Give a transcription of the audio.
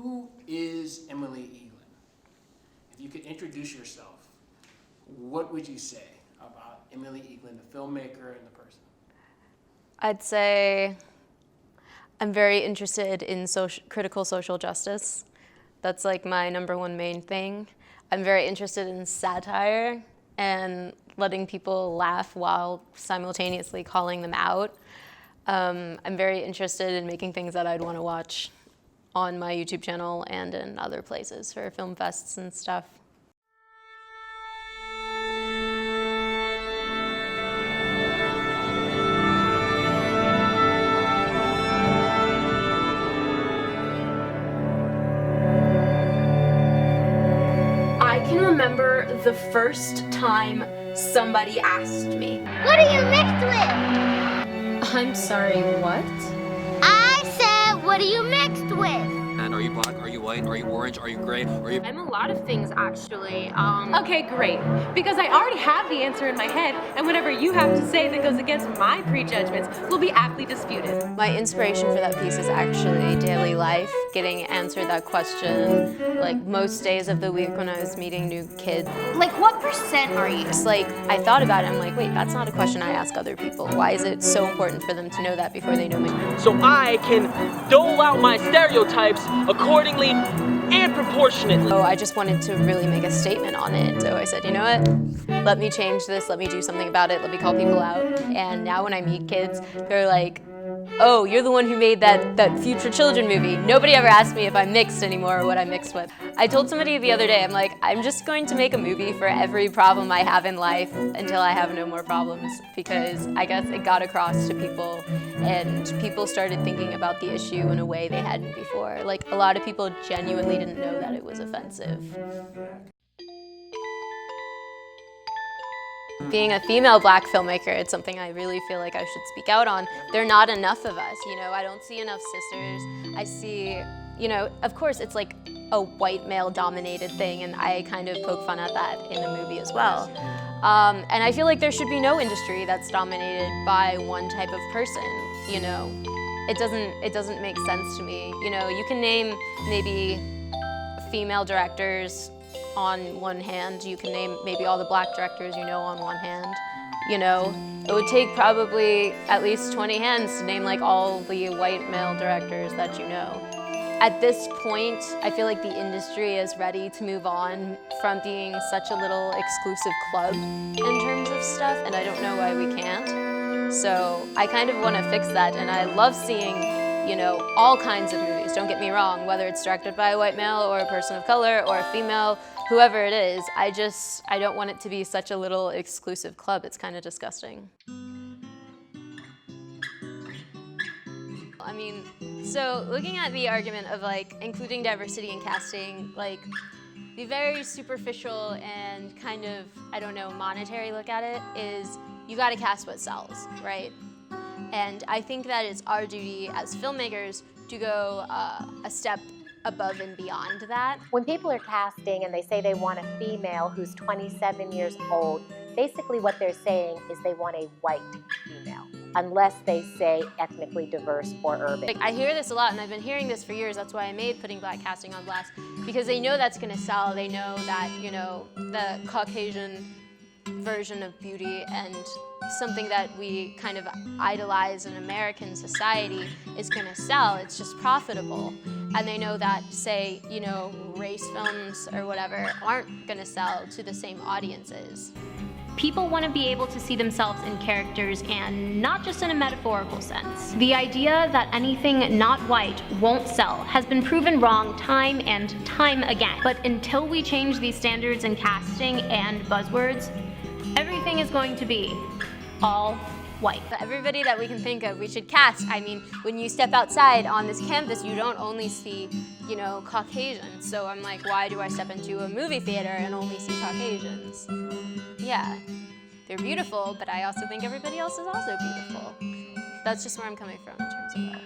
Who is Emily Eaglin? If you could introduce yourself, what would you say about Emily Eaglin, the filmmaker and the person? I'd say I'm very interested in critical social justice. That's like my #1 main thing. I'm very interested in satire and letting people laugh while simultaneously calling them out. I'm very interested in making things that I'd want to watch on my YouTube channel and in other places for film fests and stuff. I can remember the first time somebody asked me, "What are you mixed with?" I'm sorry, what? I said, "What are you mixed with?" And are you black? Are you white? Are you orange? Are you gray? Are you... I'm a lot of things, actually. Okay, great. Because I already have the answer in my head, and whatever you have to say that goes against my prejudgments will be aptly disputed. My inspiration for that piece is actually daily life, getting answered that question, like most days of the week when I was meeting new kids. Like, what % are you? It's like, I thought about it, I'm like, wait, that's not a question I ask other people. Why is it so important for them to know that before they know me? So I can dole out my stereotypes accordingly and proportionately. So I just wanted to really make a statement on it. So I said, you know what? Let me change this, let me do something about it, let me call people out. And now when I meet kids, they're like, oh, you're the one who made that Future Children movie. Nobody ever asked me if I'm mixed anymore or what I'm mixed with. I told somebody the other day, I'm like, I'm just going to make a movie for every problem I have in life until I have no more problems, because I guess it got across to people and people started thinking about the issue in a way they hadn't before. Like, a lot of people genuinely didn't know that it was offensive. Being a female black filmmaker, it's something I really feel like I should speak out on. There are not enough of us, you know, I don't see enough sisters. I see, you know, of course it's like a white male dominated thing, and I kind of poke fun at that in the movie as well. And I feel like there should be no industry that's dominated by one type of person, you know. It doesn't make sense to me. You know, you can name maybe female directors on one hand, you can name maybe all the black directors you know on one hand. You know, it would take probably at least 20 hands to name like all the white male directors that you know. At this point, I feel like the industry is ready to move on from being such a little exclusive club in terms of stuff, and I don't know why we can't. So I kind of want to fix that, and I love seeing, you know, all kinds of movies, don't get me wrong, whether it's directed by a white male or a person of color or a female, whoever it is. I don't want it to be such a little exclusive club. It's kind of disgusting. I mean, so looking at the argument of like including diversity in casting, like the very superficial and kind of, I don't know, monetary look at it is you gotta cast what sells, right? And I think that it's our duty as filmmakers to go a step above and beyond that. When people are casting and they say they want a female who's 27 years old, basically what they're saying is they want a white female, unless they say ethnically diverse or urban. Like, I hear this a lot, and I've been hearing this for years. That's why I made Putting Black Casting on Blast, because they know that's gonna sell. They know that, you know, the Caucasian version of beauty and something that we kind of idolize in American society is gonna sell. It's just profitable. And they know that, say, you know, race films or whatever aren't gonna sell to the same audiences. People want to be able to see themselves in characters, and not just in a metaphorical sense. The idea that anything not white won't sell has been proven wrong time and time again. But until we change these standards in casting and buzzwords, everything is going to be all white. But everybody that we can think of, we should cast. I mean, when you step outside on this campus, you don't only see, you know, Caucasians. So I'm like, why do I step into a movie theater and only see Caucasians? Yeah, they're beautiful, but I also think everybody else is also beautiful. That's just where I'm coming from in terms of that.